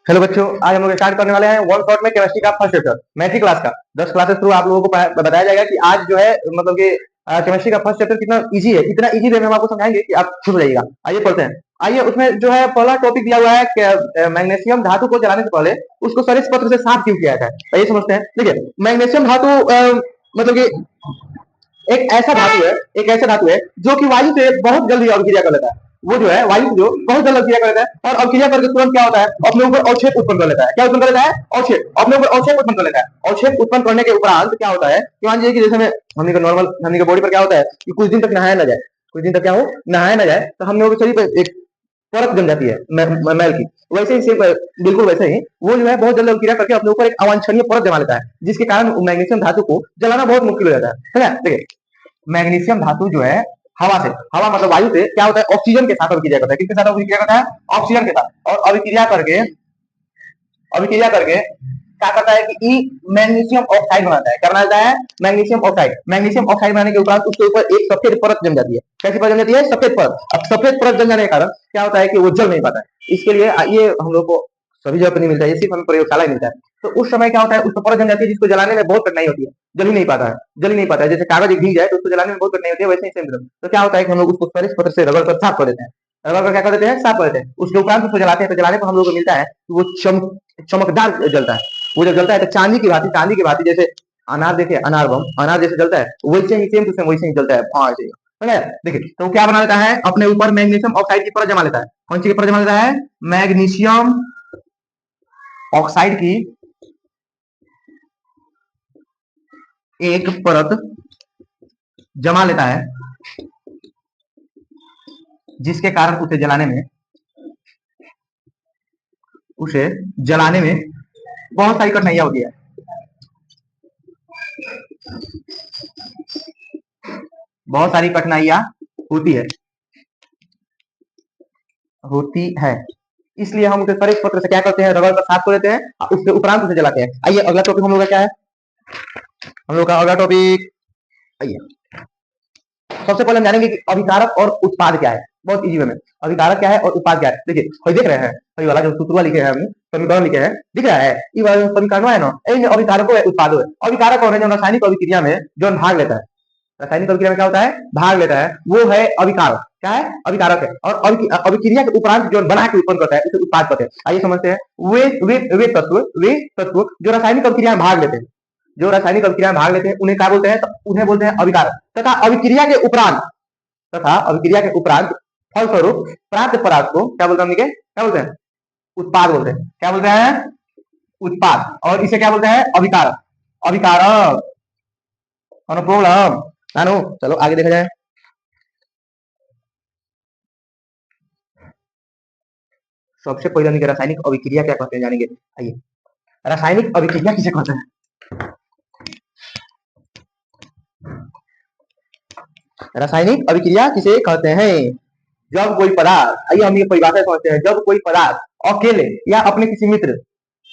Hello बच्चों, आज हम लोग स्टार्ट करने वाले हैं वन शॉट में केमिस्ट्री का फर्स्ट चैप्टर मैट्रिक क्लास का 10 क्लासेस थ्रू आप लोगों को बताया जाएगा कि आज जो है मतलब कि केमिस्ट्री का फर्स्ट चैप्टर कितना इजी है। इतना इजी वे में हम आपको समझाएंगे कि आप खुश हो जाइएगा। आइए पढ़ते हैं। आइए, उसमें जो है पहला टॉपिक दिया हुआ है कि मैग्नीशियम धातु को जलाने से पहले उसको सरिस पत्र से साफ क्यों किया जाता है। आइए समझते हैं। देखिए, मैग्नीशियम धातु मतलब कि एक ऐसा धातु है जो कि वायु से बहुत जल्दी अभिक्रिया कर लेता है। वो जो है वायु से जो बहुत जल्द अभिक्रिया कर लेता है और अभिक्रिया करके तुरंत क्या होता है, अपने ऊपर अवक्षेप उत्पन्न कर लेता है। क्या उत्पन्न कर लेता है? अवक्षेप। अपने ऊपर अवक्षेप उत्पन्न कर लेता है। अवक्षेप उत्पन्न करने के उपरांत क्या होता है कि मान लीजिए कि जैसे में हमने का नॉर्मल हमने के बॉडी पर क्या होता है कि कुछ दिन तक नहाया ना जाए, कुछ दिन तक क्या हो नहाया ना जाए, तो हम लोगों के शरीर पर एक परत जम जाती है मैल की। वैसे ही बिल्कुल वैसे ही वो जो है बहुत जल्द अभिक्रिया करके अपने ऊपर एक अवांछनीय परत जमा लेता है, जिसके कारण मैग्नीशियम धातु को जलाना बहुत मुश्किल हो जाता है ना। देखिए, मैग्नीशियम धातु जो है हवा से, हवा मतलब वायु से क्या होता है, ऑक्सीजन के साथ अभिक्रिया करता है। किसके साथ अभिक्रिया करता है? ऑक्सीजन के साथ। और अभिक्रिया करके क्या करता है कि ई मैग्नीशियम ऑक्साइड बनाता है। क्या बनाता है? Magnesium oxide. मैग्नीशियम ऑक्साइड बनाने के उपरांत उसके ऊपर एक सफेद परत जम जाती है। कैसी परत जम जाती है? सफेद परत। अब सफेद परत जम जाने के कारण क्या होता है कि वो जल नहीं पाता है। इसके लिए ये हम लोग को सभी जगह पर नहीं मिलता है, ये सिर्फ हमें प्रयोगशाला ही मिलता है। तो उस समय क्या होता है, उस पर परत जम जाती है जिसको जलाने में बहुत कठिनाई होती है। जल ही नहीं पाता है। जैसे कागज भीग जाए तो उसको जलाने में बहुत कठिनाई होती है, वैसे ही सेम। तो क्या होता है कि हम लोग उसको सरिस पत्र से रगड़ कर साफ कर देते हैं। रगड़ कर क्या कर देते हैं? साफ कर देते हैं। उसके उपरांत उसको जलाते हैं। तो जलाने पर हम लोग को मिलता है कि वो चमकदार जलता है। वो जब जलता है तो चांदी की भांति जैसे अनार, देखे अनार बम, अनार जैसे जलता है वैसे ही सेम टू सेम वैसे ही जलता है। हाँ ऐसे ही। देखिए, तो क्या बना लेता है, अपने ऊपर मैग्नीशियम ऑक्साइड की परत जमा लेता है। कौन सी की परत जमा लेता है? मैग्नीशियम ऑक्साइड की एक परत जमा लेता है, जिसके कारण उसे जलाने में बहुत सारी कठिनाइयां होती है। बहुत सारी कठिनाइयां होती है होती है इसलिए हम उसे सरिस पत्र से क्या करते हैं, रगड़ कर साफ कर देते हैं। उसके उपरांत उसे जलाते हैं। आइए अगला टॉपिक हम लोग का क्या है, हम लोग का अगला टॉपिक। आइए, सबसे पहले हम जानेंगे कि अभिकारक और उत्पाद क्या है। बहुत इजी वे में अभिकारक क्या है और उत्पाद क्या है। देखिए, देख रहे हैं वही वाला जो सूत्र लिखे हैं, हमने समीकरण लिखे हैं, दिख रहा है ये वाला समीकरण है ना। अभिकारक है, उत्पाद है। अभिकारक कौन है? जो रासायनिक अभिक्रिया में जो भाग लेता है, रासायनिक अभिक्रिया में क्या होता है, भाग लेता है, वो है अभिकारक। क्या है? अभिकारक है। और अभिक्रिया के उपरांत जो बना के उत्पन्न करता है उसे उत्पाद कहते हैं। आइए समझते हैं। वे तत्व जो रासायनिक अभिक्रिया में भाग लेते हैं, उन्हें क्या बोलते हैं? तो उन्हें बोलते हैं अभिकारक। तथा अभिक्रिया के उपरांत फलस्वरूप प्राप्त पदार्थ को क्या बोलते हैं? क्या बोलते हैं? उत्पाद बोलते हैं। क्या बोलते हैं? उत्पाद। और इसे क्या बोलते हैं? अभिकारक। अभिकारक। प्रॉब्लम नानू, चलो आगे देखा जाए। सबसे पहले हम रासायनिक अभिक्रिया क्या कहते हैं जानेंगे। आइए, रासायनिक अभिक्रिया किसे कहते हैं? रासायनिक अभिक्रिया किसे कहते हैं? जब कोई पदार्थ, आइए हम ये परिभाषा समझते हैं। जब कोई पदार्थ अकेले या अपने किसी मित्र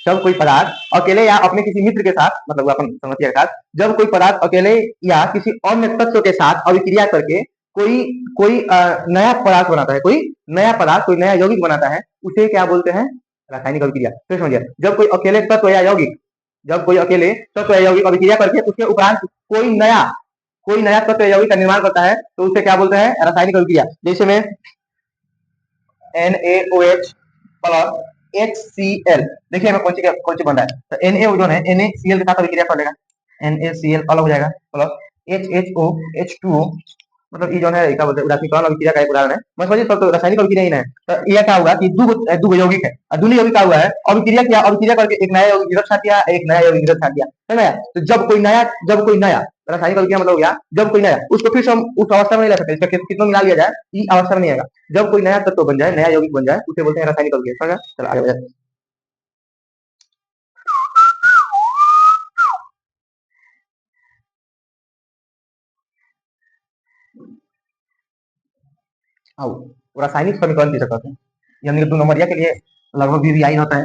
जब कोई पदार्थ अकेले या अपने किसी मित्र के साथ, मतलब अपन समझिए के साथ, जब कोई पदार्थ अकेले या किसी अन्य तत्व के साथ अभिक्रिया करके कोई कोई नया पदार्थ बनाता है, कोई नया यौगिक बनाता है, उसे क्या बोलते हैं? रासायनिक अभिक्रिया। फिर समझिए, जब कोई अकेले तत्व या यौगिक अभिक्रिया करके उसके उपरांत कोई नया तत्व या यौगिक का निर्माण करता है, तो उसे क्या बोलते हैं? रासायनिक अभिक्रिया। जैसे में NaOH प्लस HCl, देखिए हमें कौन सी बन रहा है, तो Na जो है NaCl के साथ अभिक्रिया कर लेगा, NaCl अलग हो जाएगा, प्लस HHO मतलब ये जो है क्या बोलते हैं, उदासीकरण अभिक्रिया का एक उदाहरण है। मैं समझिए, सब तो रासायनिक अभिक्रिया ही है। तो ये क्या होगा कि दो यौगिक है और दोनों यौगिक क्या हुआ है, अभिक्रिया करके एक नया यौगिक निरक्ष छाट दिया, एक नया यौगिक निरक्ष छाट दिया, है ना। तो जब कोई नया रासायनिक अभिक्रिया मतलब हो गया जब कोई नया, उसको फिर से हम उस अवस्था में नहीं ला सकते, इसका कितना मिला लिया जाए ये अवस्था में नहीं आएगा। जब कोई नया तत्व बन जाए, नया यौगिक बन जाए, उसे बोलते हैं रासायनिक अभिक्रिया। समझा? चलो आगे बढ़ते हैं। आओ, रासायनिक समीकरण किसे कहते हैं? यानी 2 नंबरिया के लिए लगभग भी आई होता है।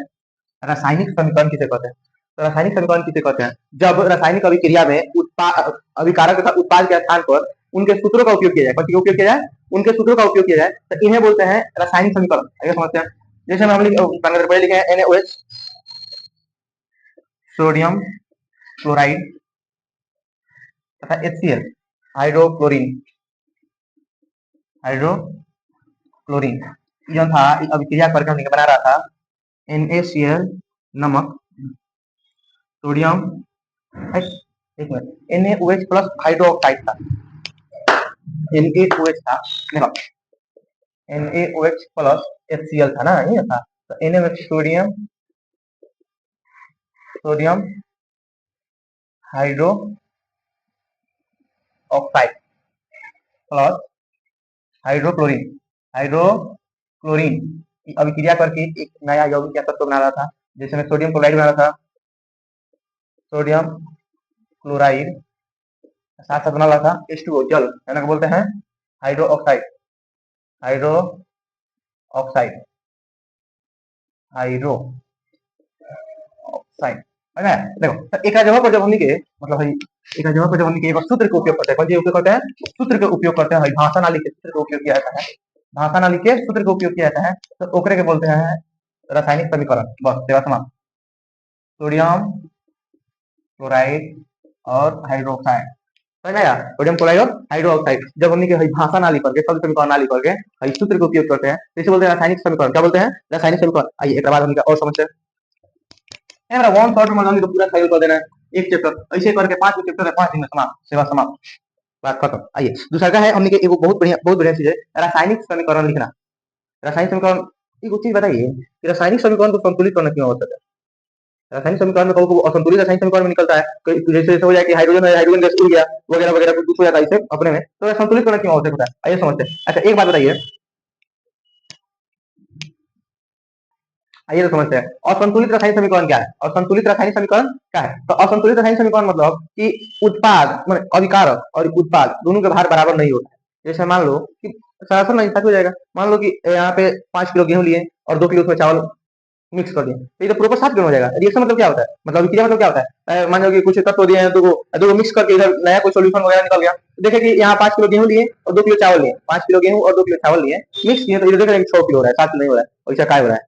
रासायनिक समीकरण किसे कहते हैं? तो रासायनिक समीकरण किसे कहते हैं? जब रासायनिक अभिक्रिया में अभिकारक तथा उत्पाद के स्थान पर उनके सूत्रों का उपयोग किया जाए, उनके सूत्रों का उपयोग किया जाए, तो इन्हें बोलते हैं रासायनिक समीकरण। आगे समझते हैं। जैसे हम पढ़े लिखे हैं NaOH, सोडियम क्लोराइड तथा HCl, हाइड्रोक्लोरीन। हाइड्रोक्लोरीन जो था अभिक्रिया करके हमने बना रहा था NaCl, नमक, सोडियम, एक मिनट, NaOH प्लस हाइड्रोक्साइड था, NaOH था, देखो NaOH प्लस HCl था ना, ये था। तो NaOH sodium, sodium hydroxide plus hydrochlorine, hydrochlorine अभिक्रिया करके एक नया यौगिक तत्व बना रहा था, जैसे मैं सोडियम क्लोराइड बना रहा था, सोडियम क्लोराइड, साथ साथ बना रहा था H2O जल, है ना, बोलते हैं hydro oxide, hydro oxide, hydro oxide, है ना। देखो तो एक जगह पर जब हमनी के मतलब है एक जगह पर जब हमनी के एक सूत्र का उपयोग करते हैं, कौन सी उपयोग करते हैं, सूत्र का उपयोग करते हैं, भाषा नाली के सूत्र का उपयोग किया जाता है, भाषा नाली के सूत्र का उपयोग किया जाता है, तो ओकरे के बोलते हैं रासायनिक समीकरण। बस सेवा समाप्त। सोडियम क्लोराइड और हाइड्रोक्साइड, समझ में आया, सोडियम क्लोराइड और हाइड्रो ऑक्साइड जब हमनी के भाषा नाली पर के शब्द समीकरण नाली पर के सूत्र का उपयोग करते हैं, तो इसे बोलते हैं रासायनिक समीकरण। क्या बोलते हैं, रासायनिक समीकरण। आइए एक बार हमनी का और समझते हैं। मेरा वन शॉट में तो पूरा सही कर देना है, एक चैप्टर ऐसे करके 5 चैप्टर है, 5 दिन में समाप्त, सेवा समाप्त, बात खत्म। आइए दूसरा का है हमने के एगो बहुत बढ़िया चीज है, रासायनिक समीकरण लिखना। रासायनिक समीकरण एक चीज बताइए कि रासायनिक समीकरण को संतुलित करना क्यों आवश्यक है। रासायनिक समीकरण में कभी असंतुलित रासायनिक समीकरण में निकलता है, जैसे जैसे हो जाए कि हाइड्रोजन है, हाइड्रोजन गैस उड़ गया वगैरह वगैरह कुछ हो जाता है इसे अपने में, तो संतुलित करना क्यों आवश्यक होता है, आइए समझते हैं। अच्छा एक बात बताइए, आइए तो समझते हैं असंतुलित रासायनिक समीकरण क्या है। असंतुलित रासायनिक समीकरण क्या है, तो असंतुलित रासायनिक समीकरण मतलब कि उत्पाद मतलब अभिकारक और उत्पाद दोनों के भार बराबर नहीं होता है। जैसे मान लो कि सरासर नहीं सच हो जाएगा, मान लो कि यहाँ पे 5 किलो गेहूं लिए और 2 किलो उसमें चावल मिक्स कर दिए, तो ये तो प्रॉपर 7 किलो हो जाएगा। रिएक्शन मतलब क्या होता है, मतलब अभिक्रिया मतलब क्या होता है, मान लो कि कुछ तत्व दिए हैं, दो मिक्स करके इधर नया कोई सोल्यूशन वगैरह निकल गया, देखे कि यहाँ 5 किलो गेहूं लिए और 2 किलो चावल लिए, 5 किलो गेहूं और 2 किलो चावल लिए, मिक्स किए, तो इधर देख रहे हैं 6 किलो हो रहा है, 7 किलो नहीं हो रहा है, वैसा क्या हो रहा है,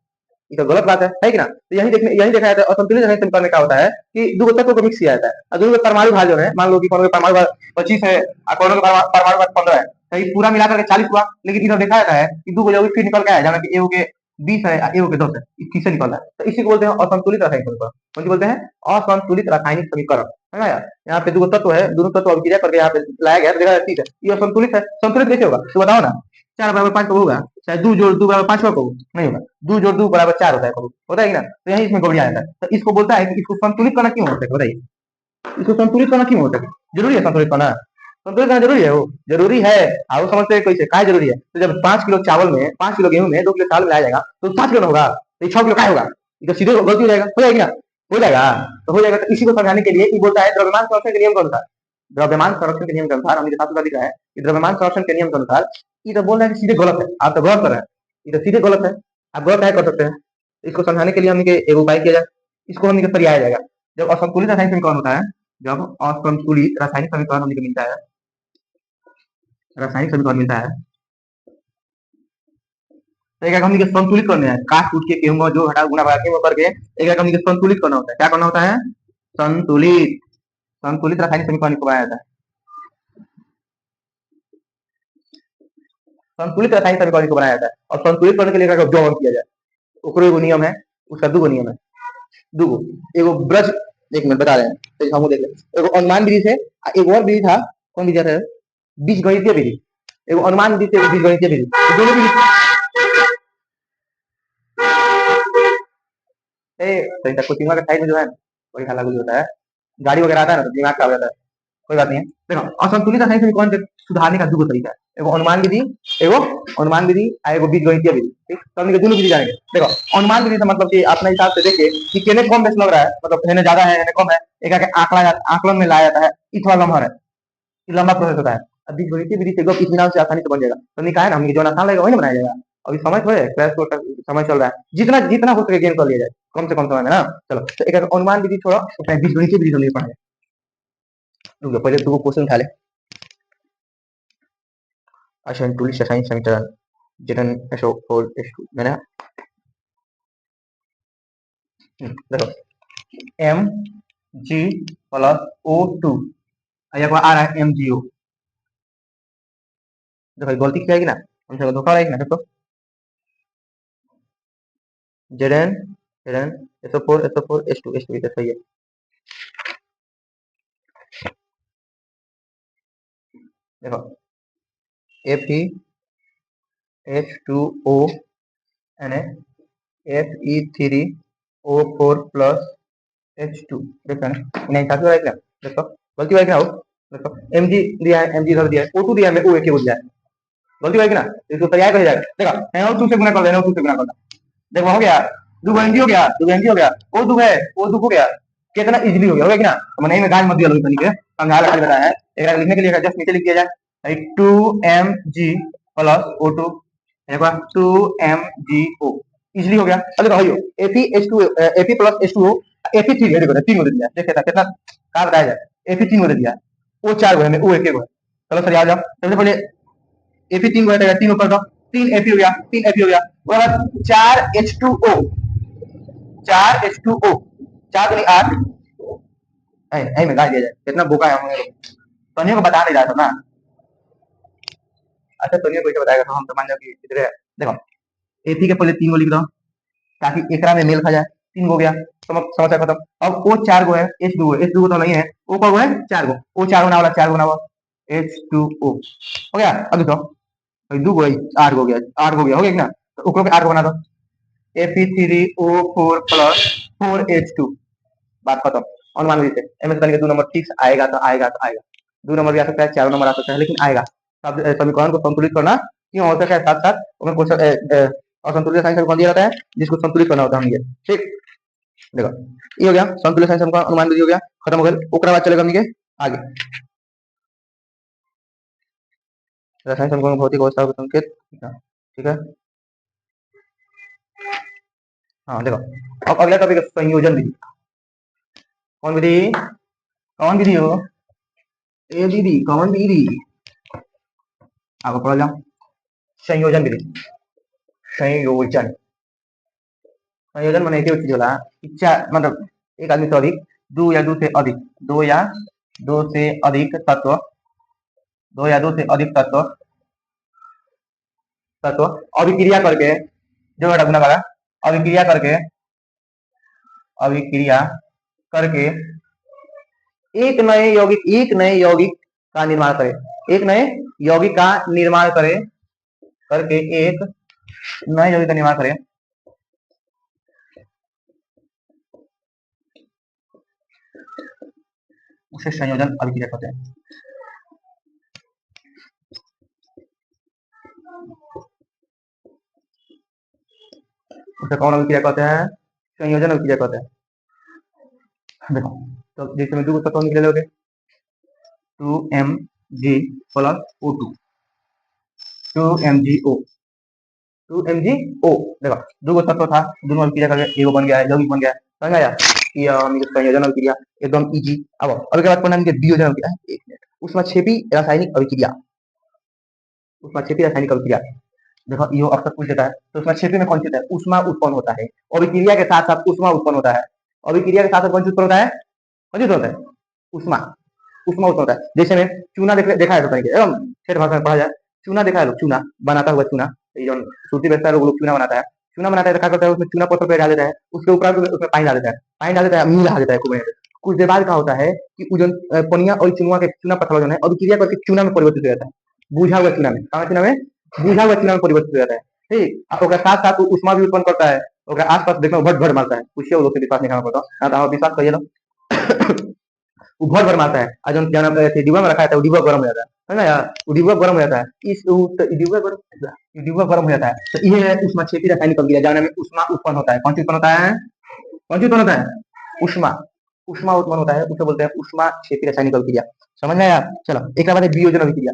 ये तो गलत बात है कि ना। तो यही देखा जाता है असंतुलित रासायनिक समीकरण में क्या होता है कि दो तत्वों को मिक्स किया जाता है और दोनों परमाणु भार जो है, मान लो कि कोनो परमाणु भार 25 है और कोनो परमाणु भार 15 है, तो ये पूरा मिलाकर के 40 हुआ। लेकिन इधर देखा जाता है कि दो यौगिक फिर निकल के आया, जहाँ कि एओ के 20 है, एओ के 10 है, किससे निकल रहा है, तो इसी को बोलते हैं असंतुलित रासायनिक समीकरण। कौन सी बोलते हैं, असंतुलित रासायनिक समीकरण, है ना यार। यहाँ पे दो तत्व है, दोनों तत्व अभिक्रिया करके यहाँ पे लाया गया, देखा ठीक है ये असंतुलित है। संतुलित कैसे होगा तो बताओ ना, 4 बराबर 5 कब होगा, चाहे 2 जोड़ 2 बराबर 5 कब नहीं होगा, 2 जोड़ 2 बराबर 4 होता है, कब होता है कि ना। तो यही इसमें गड़बड़ी आ जाता है, तो इसको बोलता है कि इसको संतुलित करना क्यों होता है, बताइए इसको संतुलित करना क्यों होता है, जरूरी है संतुलित करना, संतुलित करना जरूरी है, वो जरूरी है। आप समझते हैं कैसे क्या जरूरी है, तो जब 5 किलो चावल में 5 किलो गेहूं में 2 किलो चावल मिलाया जाएगा तो 7 किलो होगा, तो 6 किलो क्या होगा, ये तो सीधे गलती हो जाएगा, हो जाएगी ना, हो जाएगा, तो हो जाएगा। तो इसी को समझाने के लिए ये बोलता है द्रव्यमान संरक्षण के नियम के अनुसार, द्रव्यमान संरक्षण के नियम के अनुसार हमने साथ लिखा है कि द्रव्यमान संरक्षण के नियम के अनुसार ये तो बोल रहा है कि सीधे गलत है, आप तो गलत कर रहे हैं, ये तो सीधे गलत है, आप गलत है कर सकते हैं। इसको समझाने के लिए हमने एक उपाय किया जाए, इसको हमने परियाय जाएगा। जब असंतुलित रासायनिक समीकरण होता है, जब असंतुलित रासायनिक समीकरण हमने मिलता है, रासायनिक समीकरण मिलता है, तो एक हमने संतुलित करना है, काट कूट के गेहूं जो हटा गुना भगा के वो करके एक हमने संतुलित करना होता है। क्या करना होता है, संतुलित, संतुलित रासायनिक समीकरण को बनाया जाता है, संतुलित रासायनिक समीकरण को बनाया जाता है। और संतुलित करने के लिए जो किया जाए ओकरो एगो नियम है, उसका दूगो नियम है, दूगो, एगो ब्रज, एक मिनट बता रहे हैं तो हम देख लें। एगो अनुमान विधि से, एक और विधि था, कौन विधि था, बीजगणितीय विधि, एगो अनुमान विधि से बीजगणितीय विधि, दोनों विधि सही था। कोचिंग का साइड में जो है वही हल्ला गुल्ली होता है, गाड़ी वगैरह आता है ना तो दिमाग खराब हो जाता है, कोई बात नहीं है। देखो असंतुलित रासायनिक समीकरण के सुधारने का दूगो तरीका है, एगो अनुमान विधि, एगो अनुमान विधि आ एगो बीजगणितीय विधि, ठीक, तो हम दोनों विधि जानेंगे। देखो अनुमान विधि का मतलब कि अपने हिसाब से देखे कि केने कम बेस लग रहा है, मतलब हेने ज्यादा है हेने कम है, एक आंकड़ा आकलन में लाया जाता है, ई थोड़ा लम्हा है, ये लंबा प्रोसेस होता है। अब बीजगणितीय विधि से एकदम इत्मीनान से आसानी से बन जाएगा, तो नहीं कहा है ना हमने जो आसान लगेगा वही ना बनाया जाएगा। अभी समय थोड़े क्लास को समय चल रहा है, जितना जितना हो सके गेन कर लिया जाए कम से कम समय में ना। चलो तो एक अनुमान विधि छोड़ो, बीजगणितीय विधि नहीं पढ़ा, रुक जाओ पहले दो क्वेश्चन उठा ले। असंतुलित रासायनिक समीकरण, जितन SO4H2 है ना, देखो एम जी प्लस O2 आ रहा है MgO। देखो गलती क्या है कि ना, हमसे धोखा है कि ना। देखो Zn Zn SO4 H2 ये तो सही है। देखो Fe H2O Fe3O4 plus H2। देखो ना नहीं साथ में क्या, देखो गलती है क्या हो। देखो Mg दिया है, Mg इधर दिया है, O2 दिया है, O एक दिया है, गलती है कि ना। इसको तैयार कर जाएगा। देखो NO2 से गुना कर देना, O2 से गुना कर देना। देखो हो गया, दो Mg हो गया, दो Mg हो गया, O2 है, O2 हो गया। कितना इजीली हो गया कि ना। तो मैंने में गाज मत दिया लोग तरीके समझा रहा बताया है। एक लिखने के लिए जस्ट नीचे लिख दिया जाए 2Mg प्लस O2 एक बार 2MgO इजीली हो गया। अब देखो भाइयों Fe Fe plus H2O Fe3 है। देखो तीन हो दिया, देख कितना का बताया जाए। Fe3 हो दिया, O चार गो है, O एक गो है। चलो सर आ जाओ। सबसे पहले Fe3 गो है, तीन ऊपर दो, तीन Fe हो गया, तीन Fe हो गया। उसके बाद चार H2O, चार H2O, चार दूनी आठ। ऐ में गाड़ दिया जाए, कितना बोका है हम लोग। सोनिया को बता नहीं रहा था ना। अच्छा सोनिया को बताएगा तो हम तो मान जाओ कि इधर है। देखो Fe के पहले तीन गो लिख दो ताकि एकरा में मेल खा जाए। तीन गो गया, समस्या खत्म। अब O चार गो है, H2O, H2O तो नहीं है, O का गो है चार गो, O चार होना वाला, चार होना वाला H2O हो गया। अब देखो दो गो आठ गो गया, आठ गो गया हो गया ना। तो ओकरो के आठ गो बना दो, Fe3O4 प्लस 4H2। बात खत्म। अनुमान विधि से एम एस दो नंबर ठीक आएगा तो आएगा तो आएगा, दो नंबर भी आ सकता है, चार नंबर आ सकता है, लेकिन आएगा। अब समीकरण को संतुलित करना क्यों हो सकता है, साथ साथ उसमें क्वेश्चन असंतुलित साइन समीकरण दिया जाता है जिसको संतुलित करना होता है। हम ये ठीक देखो ये हो गया संतुलित साइन समीकरण, अनुमान विधि हो गया, खत्म हो गया। ओकरा बाद चलेगा हमनी के आगे रसायन समीकरण भौतिक अवस्था के संकेत। ठीक है हाँ देखो अब अगला टॉपिक है संयोजन विधि। कौन विधि, कौन विधि हो, ए दीदी कौन विधि। आपको पढ़ जाओ संयोजन विधि। संयोजन, संयोजन माने एक चीज होला इच्छा, मतलब एक आदमी से अधिक, दो या दो से अधिक, दो या दो से अधिक तत्व, दो या दो से अधिक तत्व, तत्व अभिक्रिया करके जो है गुना करा, अभिक्रिया करके, अभिक्रिया करके एक नए यौगिक का निर्माण करे, एक नए यौगिक का निर्माण करे, करके एक नए यौगिक का निर्माण करे, उसे संयोजन अभिक्रिया कहते हैं। उसे कौन अभिक्रिया कहते हैं, संयोजन अभिक्रिया कहते हैं। देखो तो जैसे में दो तत्व निकले लोगे 2Mg plus O2, 2MgO, 2MgO। देखो दो तत्व था, दोनों अभिक्रिया करके एगो बन गया है, यौगिक बन गया है, समझ आया कि संयोजन अभिक्रिया एकदम इजी। अब अभी के बाद पढ़ना है वियोजन अभिक्रिया। एक मिनट, उष्माक्षेपी रासायनिक अभिक्रिया, उष्माक्षेपी रासायनिक अभिक्रिया। देखो ये अक्सर पूछ देता है, तो उष्माक्षेपी में कौन सी होता है, उष्मा उत्पन्न होता है, अभिक्रिया के साथ साथ उष्मा उत्पन्न होता है, अभिक्रिया के साथ साथ कौन चीज उत्पन्न होता है, कौन चीज होता है, उष्मा, उष्मा उत्पन्न होता है। जैसे में चूना देखा है, एवं ठेठ भाषा में पढ़ा जाए, चूना देखा है लोग, चूना बनाता हुआ चूना, जो सूती बेचता है लोग चूना बनाता है, चूना बनाता है तो क्या करता है, उसमें चूना पत्थर पे डाल देता है, उसके ऊपर उसमें पानी डाल देता है, पानी डाल देता है, मिला देता है खूब। कुछ देर बाद क्या होता है कि पनिया और चुनुआ के चूना पत्थर जो है अभिक्रिया करके चूना में परिवर्तित हो जाता है, बुझा हुआ चूना में, चूना में बुझा हुआ चूना में परिवर्तित हो जाता है। ठीक, और साथ साथ उष्मा भी उत्पन्न करता है, और आसपास देखो भट भट मारता है, पूछिए वो लोग से विश्वास नहीं करना पड़ता ना, तो आप विश्वास करिए ना। वो भर भर मारता है, आज हम क्या नाम है डिब्बा में रखा है तो डिब्बा गर्म हो जाता है ना यार, वो डिब्बा गर्म हो जाता है, इस डिब्बा गर्म हो जाता है। तो ये है उष्माक्षेपी रासायनिक अभिक्रिया जहाँ में उष्मा उत्पन्न होता है। कौन चीज उत्पन्न होता है, कौन चीज उत्पन्न होता है, उष्मा, उष्मा उत्पन्न होता है, उसे बोलते हैं उष्माक्षेपी रासायनिक अभिक्रिया। समझ में आया। चलो एक बार वियोजन अभिक्रिया,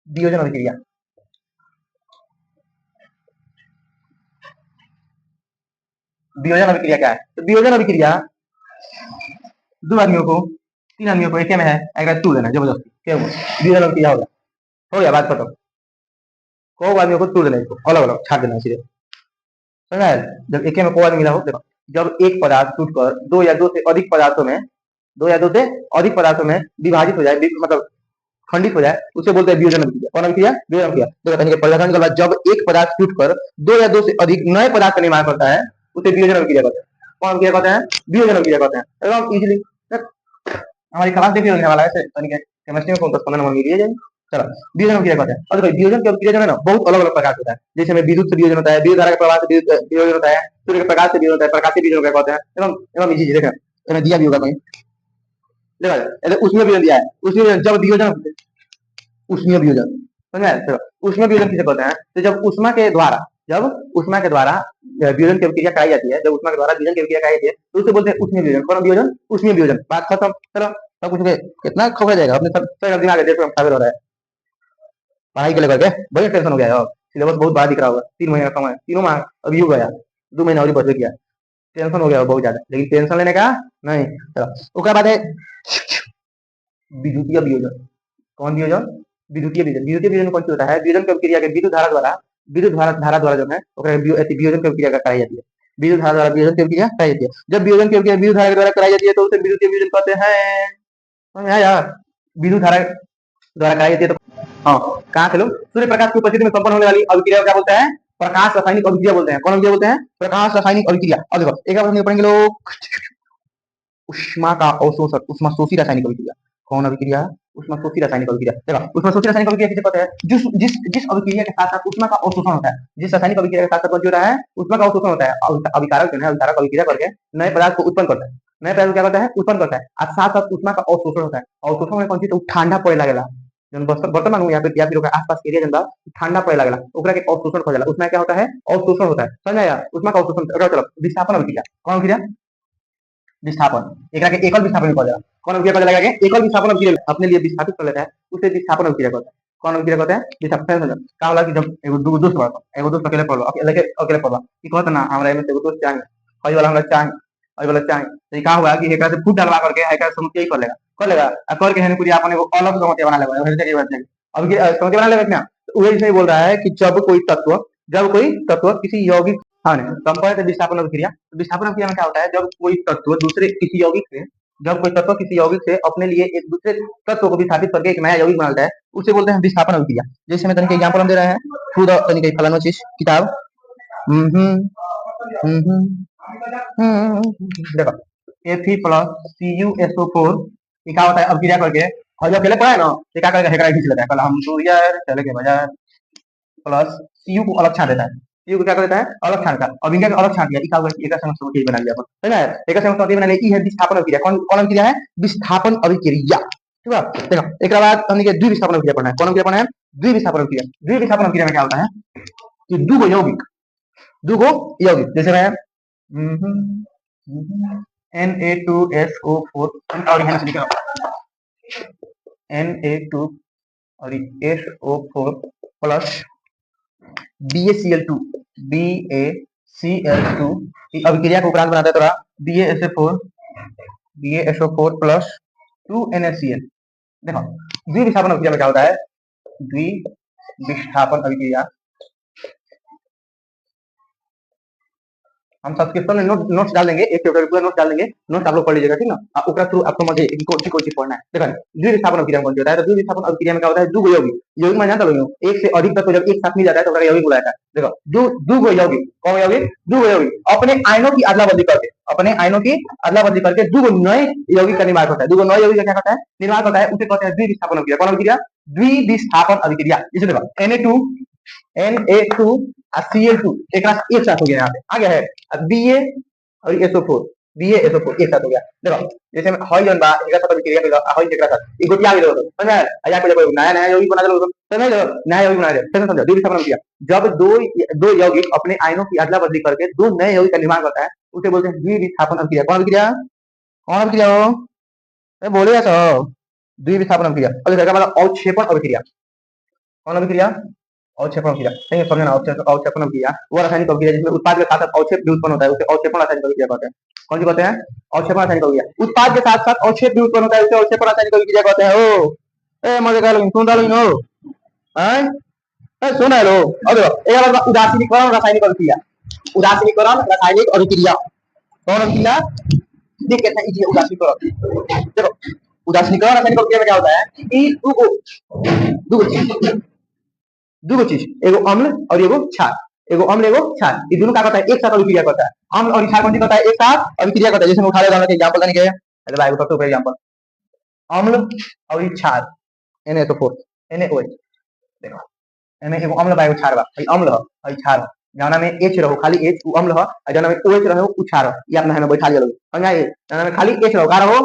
वियोजन अभिक्रिया, वियोजन अभिक्रिया क्या है, तो वियोजन अभिक्रिया दो आदमियों को, तीन आदमियों को एक में है, अगर तू देना जबरदस्ती क्या हुआ, वियोजन अभिक्रिया होगा, हो गया बात खत्म। को आदमियों को तोड़ देना, इसको अलग अलग छाट देना सीधे, समझ में आया। जब एक में को आदमी मिला हो, देखो जब एक पदार्थ टूटकर दो या दो से अधिक पदार्थों में विभाजित हो जाए, मतलब खंडित हो जाए, उसे बोलते हैं वियोजन अभिक्रिया। कौन अभिक्रिया? वियोजन अभिक्रिया। तो कहते हैं कि परिवर्तन के बाद जब एक पदार्थ टूटकर दो या दो से अधिक नए पदार्थ का निर्माण करता है, उसे वियोजन अभिक्रिया कहते हैं। कौन अभिक्रिया कहते हैं? वियोजन अभिक्रिया कहते हैं। एकदम इजीली हमारी क्लास देखिए होने वाला है, केमिस्ट्री में 10-15 नंबर मिल जाएंगे। चलो, वियोजन अभिक्रिया कहते हैं। और देखो वियोजन की अभिक्रिया जो है ना, बहुत अलग अलग प्रकार होता है। जैसे में विद्युत से वियोजन होता है, विद्युत धारा के प्रवाह से वियोजन होता है, सूर्य के प्रकाश से वियोजन होता है, प्रकाशीय वियोजन कहते हैं। एकदम एकदम इजी देखा, मैंने दिया भी होगा कहीं, देखा उसमें वियोजन दिया है। उसमें जब वियोजन उष्मीय वियोजन, समझ में आया? चलो, उष्मीय वियोजन किसे कहते हैं? तो जब उष्मा के द्वारा वियोजन की अभिक्रिया कराई जाती है, जब उष्मा के द्वारा वियोजन की अभिक्रिया कराई जाती है, तो उसे बोलते हैं उष्मीय वियोजन। कौन वियोजन? उष्मीय वियोजन। बात खत्म। चलो, सब कुछ कितना खबर जाएगा अपने सब दिमाग देश में खबर हो रहा है पढ़ाई के लेकर के, बड़ी टेंशन हो गया है। सिलेबस बहुत बड़ा दिख रहा होगा, 3 महीने का समय, तीनों माह अभी हो गया, 2 महीना और बच गया, टेंशन हो गया बहुत ज्यादा, लेकिन टेंशन लेने का नहीं। चलो, उसके बाद है विद्युतीय वियोजन। कौन वियोजन? विद्युतीय वियोजन। विद्युतीय वियोजन कौन सी होता है? वियोजन की अभिक्रिया के विद्युत धारा द्वारा जो है वियोजन की अभिक्रिया कराई जाती है। विद्युत धारा द्वारा वियोजन की अभिक्रिया कराई जाती है। जब वियोजन की अभिक्रिया विद्युत धारा के द्वारा कराई जाती है, तो उसे विद्युतीय वियोजन कहते हैं। समझ आया? विद्युत धारा द्वारा कराई जाती है। तो हाँ, कहाँ से लोग? सूर्य प्रकाश की उपस्थिति में संपन्न होने वाली अभिक्रिया क्या बोलते हैं? प्रकाश रासायनिक अभिक्रिया बोलते हैं। कौन अभिक्रिया बोलते हैं? प्रकाश रासायनिक अभिक्रिया। अब देखो एक बार पढ़ेंगे लोग, उष्मा का अवशोषण, उष्माशोषी रासायनिक अभिक्रिया। कौन अभिक्रिया? उष्माशोषी रासायनिक अभिक्रिया। देखो उष्माशोषी रासायनिक अभिक्रिया किसे कहते हैं? जिस जिस जिस अभिक्रिया के साथ साथ उष्मा का अवशोषण होता है, जिस रासायनिक अभिक्रिया के साथ साथ जो होता है उष्मा का अवशोषण होता है, अभिकारक जो है अभिकारक अभिक्रिया करके नए पदार्थ को उत्पन्न करता है। नए पदार्थ क्या करता है? उत्पन्न करता है, और साथ साथ उष्मा का अवशोषण होता है। अवशोषण में कौन चीज? तो ठंडा पड़े लगेला, जन बर्तन मानू या फिर आसपास एरिया जनता ठंडा पड़े लगेला, ओकरा के अवशोषण हो जाला। उसमें क्या होता है? अवशोषण होता है। समझ आया? उष्मा का अवशोषण। चलो, विस्थापन अभिक्रिया। कौन अभिक्रिया? विस्थापन। एकरा के एकल विस्थापन कहल जाला। कौन अभिक्रिया कहल जाला? एकल विस्थापन अभिक्रिया अपने लिए विस्थापित कर लेता है, उसे विस्थापन अभिक्रिया कहते हैं। कौन अभिक्रिया कहते हैं? विस्थापन। समझ का होला कि जब एगो दूगो दोस्त बा, एगो दोस्त अकेले पढ़लो, अकेले पढ़लो, कि कहत ना हमरा एमे से एगो दोस्त चाहिए, हई वाला हमरा चाहिए, हई वाला चाहिए, तो का हुआ कि एकरा से फूट डलवा करके एकरा समझ कर लेगा, आ कर के हेन पूरी अपन एगो अलग समझ बना लेगा। हेन के बात नहीं, अब समझ बना लेगा ना। तो वही से बोल रहा है कि जब कोई तत्व किसी यौगिक, हाँ, कंपेयर विस्थापन अभिक्रिया। विस्थापन अभिक्रिया में क्या होता है? जब कोई तत्व किसी यौगिक से अपने लिए एक दूसरे तत्व को विस्थापित करके एक नया यौगिक बनाता है, उसे बोलते हैं विस्थापन अभिक्रिया। जैसे मैं तनिक एग्जांपल हम दे रहे हैं, थ्रू द तनिक फलाना चीज किताब, देखो Fe+CuSO4 क्या होता है? अभिक्रिया करके, और जब पहले पढ़ा है ना, तो क्या करेगा? हेकरा खींच लेता है, कल हम तो यार चले के बाजार प्लस Cu को अलग छाट देता है। Cu को क्या करता है? अलग छाट का। अब इनका अलग छाट दिया, क्या होगा? एक समस्या बना लिया अपन, है ना? एक समस्या बना ली है विस्थापन अभिक्रिया। कौन कौन अभिक्रिया है? विस्थापन अभिक्रिया। ठीक है? देखो एक बाद हमने के द्विविस्थापन अभिक्रिया पढ़ना है। कौन अभिक्रिया पढ़ना है? द्विविस्थापन अभिक्रिया। द्विविस्थापन अभिक्रिया में क्या होता है कि दो यौगिक जैसे मैं Na2SO4 और यहाँ से लिखा Na2 और SO4 प्लस BaCl2 अभिक्रिया को उपरांत बनाता है थोड़ा BaSO4 प्लस 2NaCl। देखो द्विविस्थापन अभिक्रिया में क्या होता है? द्विविस्थापन अभिक्रिया हम सब्सक्रिप्शन में नोट्स डाल देंगे, एक चैप्टर पूरा नोट्स डाल देंगे, नोट्स आप लोग पढ़ लीजिएगा, ठीक ना? ओकरा थ्रू आपको मजे कौन सी पढ़ना है। देखो द्विविस्थापन अभिक्रिया कौन सी होता है? तो द्विविस्थापन अभिक्रिया में क्या होता है? दो यौगिक में जानता लोग, एक से अधिक तत्व जब एक साथ मिल जाता है तो यौगिक बुलाता है। देखो दो यौगिक, कौन यौगिक? दो यौगिक अपने आयनों की अदला बदली करके दो नए यौगिक का निर्माण करता है। दो नए यौगिक का क्या करता है? निर्माण करता है, उसे कहते हैं द्विविस्थापन अभिक्रिया। कौन अभिक्रिया? द्विविस्थापन अभिक्रिया। जैसे देखो Na2 और Cl2 एक साथ हो गया, यहाँ पे आ गया है Ba और SO4 एक साथ हो गया। देखो जैसे में हई जन बा एकरा साथ अभिक्रिया कइला, हई एकरा साथ ई गोटिया गेलो, समझ में? आया कोई नया यौगिक बना देलो, समझ लो, नया यौगिक बना दे, समझ द्विविस्थापन अभिक्रिया। जब दो यौगिक अपने आयनों की अदला बदली करके दो नए यौगिक का निर्माण करता है, उसे बोलते हैं द्विविस्थापन अभिक्रिया। कौन अभिक्रिया? कौन अभिक्रिया हो? ए बोलिए तो द्विविस्थापन अभिक्रिया। और देखो मतलब अवक्षेपण अभिक्रिया। कौन अभिक्रिया? अवक्षेपण अभिक्रिया। नहीं समझना, अवक्षेपण अभिक्रिया वो रासायनिक अभिक्रिया जिसमें उत्पाद के साथ साथ अवक्षेप भी उत्पन्न होता है, उसे अवक्षेपण रासायनिक अभिक्रिया कहते हैं। कौन सी कहते हैं? अवक्षेपण रासायनिक अभिक्रिया। उत्पाद के साथ साथ अवक्षेप भी उत्पन्न होता है, उसे अवक्षेपण रासायनिक अभिक्रिया कहते हैं। ओ ए मजे कर लो, सुन डालो नो, हैं? ए सुन लो। और देखो एक बार उदासीनीकरण रासायनिक अभिक्रिया। उदासीनीकरण रासायनिक अभिक्रिया कौन अभिक्रिया देख कितना इजी है उदासीनीकरण। देखो उदासीनीकरण रासायनिक अभिक्रिया में क्या होता है कि दो चीज, एगो अम्ल और एगो क्षार, एगो अम्ल एगो क्षार, ये दोनों क्या करता है एक साथ अभिक्रिया करता है। अम्ल और क्षार कौन सी करता है एक साथ अभिक्रिया करता है। जैसे मैं उठा लेता हूं एग्जांपल देने के, अरे भाई सबसे ऊपर एग्जांपल अम्ल और क्षार Na2 NaOH। देखो एमे एगो अम्ल बा एगो क्षार बा, ई अम्ल ह और क्षार ह, जौना में H रहो खाली H उ अम्ल ह और जौना में OH रहो उ क्षार ह। ये अपना हमें बैठा लिया लोग समझ आए, जौना में खाली H रहो का रहो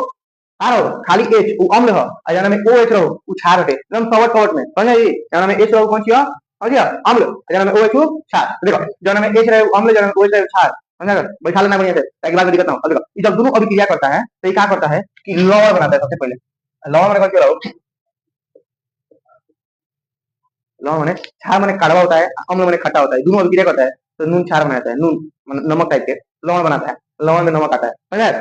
खाली H उ अम्ल ह और जौना में OH रहो उ क्षार हटे, एकदम शॉर्ट शॉर्ट में समझ आए। जौना में H रहो कौन सी ह समझ गया अम्ल और जौना में OH उ क्षार। देखो जौना में H रहे अम्ल जौना में OH रहे क्षार, समझ गए बैठा लेना बढ़िया से ताकि बाद में दिक्कत ना हो। देखो ये जब दोनों अभिक्रिया करता है तो ये क्या करता है कि लवण बनाता है। सबसे पहले लवण बनाने का क्या रहो, लवण माने क्षार माने कड़वा होता है, अम्ल माने खट्टा होता है, दोनों अभिक्रिया करता है तो नून क्षार बनाता है, नून नमक टाइप के लवण बनाता है, लवण में नमक आता है समझ आए।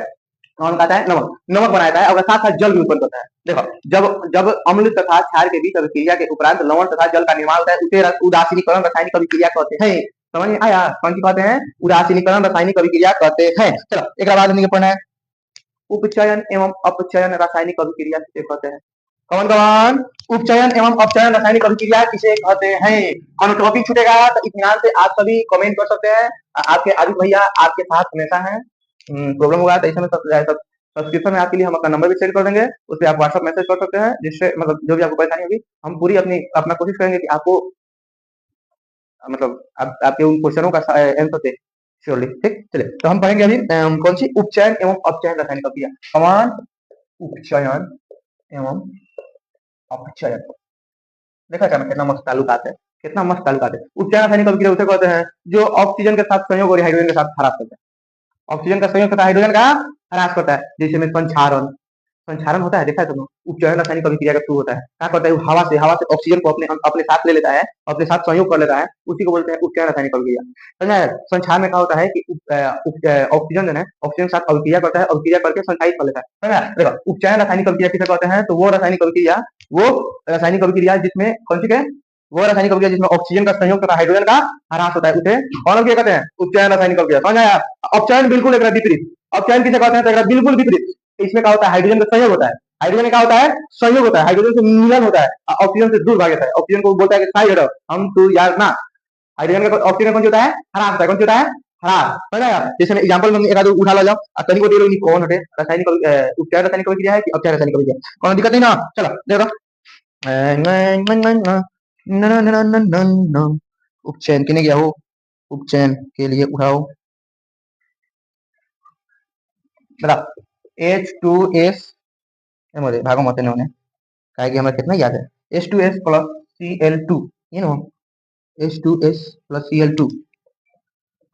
लवण आता है नमक, नमक बनाता है और साथ साथ जल भी उत्पन्न करता है। देखो जब जब अम्ल तथा क्षार के बीच अभिक्रिया के उपरांत लवण तथा जल का निर्माण होता है उसे उदासीनीकरण रासायनिक अभिक्रिया कहते हैं। समझ में आया कौन सी कहते हैं, उदासीनीकरण रासायनिक अभिक्रिया कहते हैं। चलो एक बाद हमने पढ़ना है उपचयन एवं अपचयन रासायनिक अभिक्रिया किसे कहते हैं। कौन कौन उपचयन एवं अपचयन रासायनिक अभिक्रिया किसे कहते हैं। कौन टॉपिक छूटेगा तो इत्मीनान से आप सभी कमेंट कर सकते हैं। आपके आदित्य भैया आपके साथ हमेशा हैं, प्रॉब्लम होगा तो इसमें सब्सक्रिप्शन में आपके लिए हम अपना नंबर भी सेंड कर देंगे, उस पर आप व्हाट्सअप मैसेज कर सकते हैं, जिससे मतलब जो भी आपको परेशानी होगी हम पूरी अपना कोशिश करेंगे कि आपको मतलब आपके उन क्वेश्चनों का आंसर दे श्योरली। ठीक चलिए तो हम पढ़ेंगे अभी कौन सी उपचयन एवं अपचयन रासायनिक अभिक्रिया। कमान उपचयन एवं अपचयन, देखा क्या कितना मस्त ताल्लुकात है, कितना मस्त ताल्लुकात है। उपचयन रासायनिक अभिक्रिया उसे कहते हैं जो ऑक्सीजन के साथ संयोग और हाइड्रोजन के साथ ह्रास करता है। ऑक्सीजन का संयोग तथा हाइड्रोजन का ह्रास करता है, जैसे में संक्षारण, संक्षारण होता है देखा है तुमने। उपचयन रासायनिक अभिक्रिया का शुरू होता है क्या करता है हवा से ऑक्सीजन को अपने अपने साथ ले लेता है, अपने साथ संयोग कर लेता है, उसी को बोलते हैं उपचयन रासायनिक अभिक्रिया। समझा है। संक्षार में क्या होता है कि ऑक्सीजन जो है ऑक्सीजन के साथ अभिक्रिया करता है, अभिक्रिया करके संचारित कर लेता है। समझा देखो उपचयन रासायनिक अभिक्रिया किसे कहते हैं तो वो रासायनिक अभिक्रिया, वो रासायनिक अभिक्रिया जिसमें कौन सी के वो रासायनिक अभिक्रिया जिसमें ऑक्सीजन का संयोग तथा हाइड्रोजन का ह्रास होता है उसे कौन अभिक्रिया कहते हैं उपचयन रासायनिक अभिक्रिया। समझ आया। अपचयन बिल्कुल एक विपरीत, अपचयन किसे कहते हैं तो एक बिल्कुल विपरीत। इसमें क्या होता है हाइड्रोजन का संयोग होता है, हाइड्रोजन क्या होता है संयोग होता है, हाइड्रोजन से मिलन होता है, ऑक्सीजन से दूर भाग जाता है। ऑक्सीजन को बोलता है कि साइड हटो हम तू यार ना, हाइड्रोजन का ऑक्सीजन कौन होता है ह्रास होता है, कौन होता है ह्रास। समझ आया। जैसे एग्जांपल में एक आदमी उठा ला जाओ तनिक को दे कौन हटे रासायनिक उपचयन रासायनिक अभिक्रिया है कि अपचयन रासायनिक अभिक्रिया, कोई दिक्कत नहीं ना। चलो देखो उपचयन किने गया हो, उपचयन के लिए उठाओ बताओ H2S भागो मत ने काहे कि हमरा कितना याद है H2S plus Cl2 you know H2S plus Cl2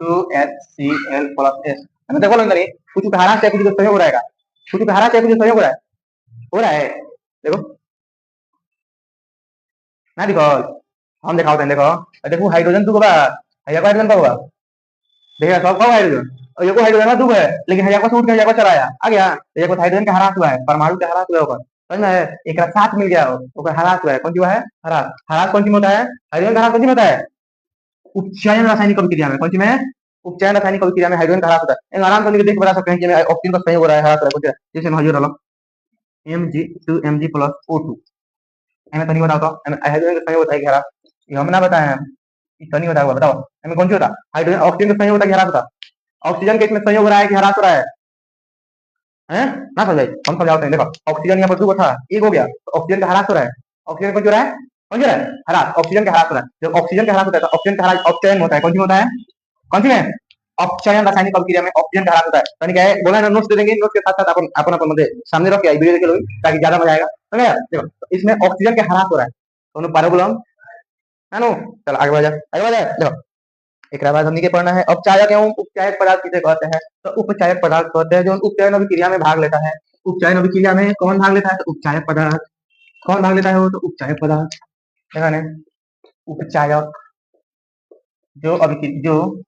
2HCl plus S है देखो लंदरी कुछ धारा से कुछ संयोग हो रहेगा, कुछ धारा से कुछ संयोग हो रहा है देखो ना देखो हम दिखाओ देखो देखो हाइड्रोजन दो बा है हाइड्रोजन का होगा देखिए सब कब हाइड्रोजन और ये को हाइड्रोजन दो है लेकिन है को उठ के को चला आया आ गया ये को हाइड्रोजन का ह्रास हुआ है, परमाणु का ह्रास हुआ होगा समझ में एक साथ मिल गया ओकर ह्रास हुआ है। कौन सी हुआ है ह्रास, ह्रास कौन सी होता है हाइड्रोजन का ह्रास कौन सी होता है उपचयन रासायनिक अभिक्रिया में, कौन सी में उपचयन रासायनिक अभिक्रिया में हाइड्रोजन का ह्रास होता है। आराम से देख बता सकते हैं कि ऑक्सीजन का संयोग हो रहा है ह्रास हो रहा है जैसे हाइड्रोजन वाला Mg2 Mg प्लस O2 एमे तनी बताओ तो हाइड्रोजन का संयोग होता है कि ह्रास, ये हम ना बताए हैं तनी होता है बताओ एमे कौन सी होता हाइड्रोजन ऑक्सीजन का संयोग होता है कि ह्रास होता, ऑक्सीजन के इसमें संयोग हो रहा है कि ह्रास हो रहा है ना समझाई हम समझाते हैं। देखो ऑक्सीजन यहाँ पर दो था एक हो गया तो ऑक्सीजन का ह्रास हो रहा है, ऑक्सीजन कौन हो रहा है कौन हो रहा है ह्रास, ऑक्सीजन का ह्रास हो रहा है। जब ऑक्सीजन का ह्रास होता है तो ऑक्सीजन का ह्रास अपचयन होता है, कौन सी होता है कौन सी में अपचयन रासायनिक अभिक्रिया में ऑक्सीजन का ह्रास होता है। यानी क्या है बोला ना नोट्स दे देंगे, नोट्स के साथ साथ अपन अपन अपन मतलब सामने रख के वीडियो देख लो ताकि ज्यादा मजा आएगा। समझ आया। देखो तो इसमें ऑक्सीजन का ह्रास हो रहा है दोनों पैराबोलम है नो। चल आगे बढ़ जा आगे बढ़ जा। देखो एक बाद हमनी के पढ़ना है अपचायक एवं उपचायक पदार्थ किसे कहते हैं तो उपचायक पदार्थ कहते हैं जो उपचयन अभिक्रिया में भाग लेता है। उपचयन अभिक्रिया में कौन भाग लेता है तो उपचायक पदार्थ, कौन भाग लेता है वो तो उपचायक पदार्थ है। उपचायक जो अभिक्रिया जो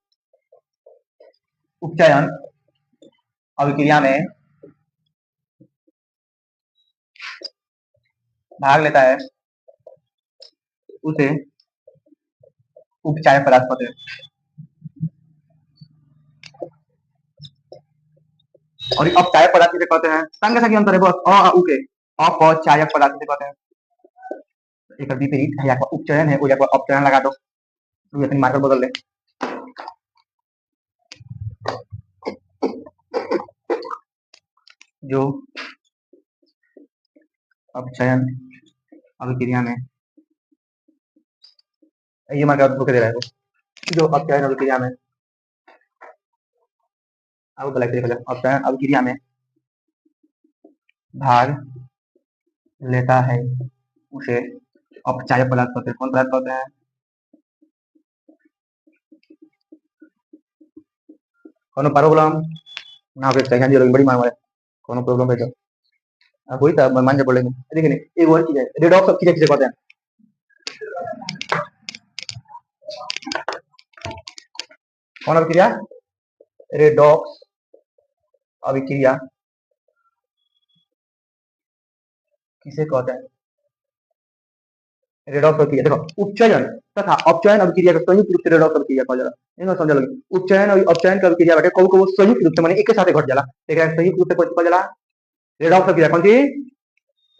उपचयन अभिक्रिया में भाग लेता है उसे उपचायक पदार्थ कहते हैं। और अपचायक पदार्थ किसे कहते हैं? संग संग अंतर है बस उ के अपचायक पदार्थ किसे कहते हैं? एक विपरीत है, या उपचयन है, या अपचयन लगा दो, तू अपनी मार्कर बदल ले। जो अपचयन अभिक्रिया में, ये मार्कर रुक दे रहा है, जो अपचयन अभिक्रिया में, अब अपचयन अभिक्रिया में भाग लेता है उसे अपचायक पदार्थ कहते हैं। कौन पदार्थ कहते हैं? कोनो प्रॉब्लम ना हो चाहिए जी, बड़ी मांग है, कोनो प्रॉब्लम है तो वही तो मान जा बोलेंगे। देखिए एक और चीज है, रेडॉक्स अभिक्रिया किसे कहते हैं? कौन अभिक्रिया? रेडॉक्स अभिक्रिया किसे कहते हैं? रेडॉक्स अभिक्रिया देखो, उपचयन तथा अपचयन अभिक्रिया का संयुक्त रूप से रेडॉक्स अभिक्रिया कहा जाला। इनको समझ लगे, उपचयन और अपचयन का अभिक्रिया बाटे कबो कबो संयुक्त रूप से माने एक साथ घट जाला, एकरा संयुक्त रूप से कहा जाला रेडॉक्स अभिक्रिया। कौन सी?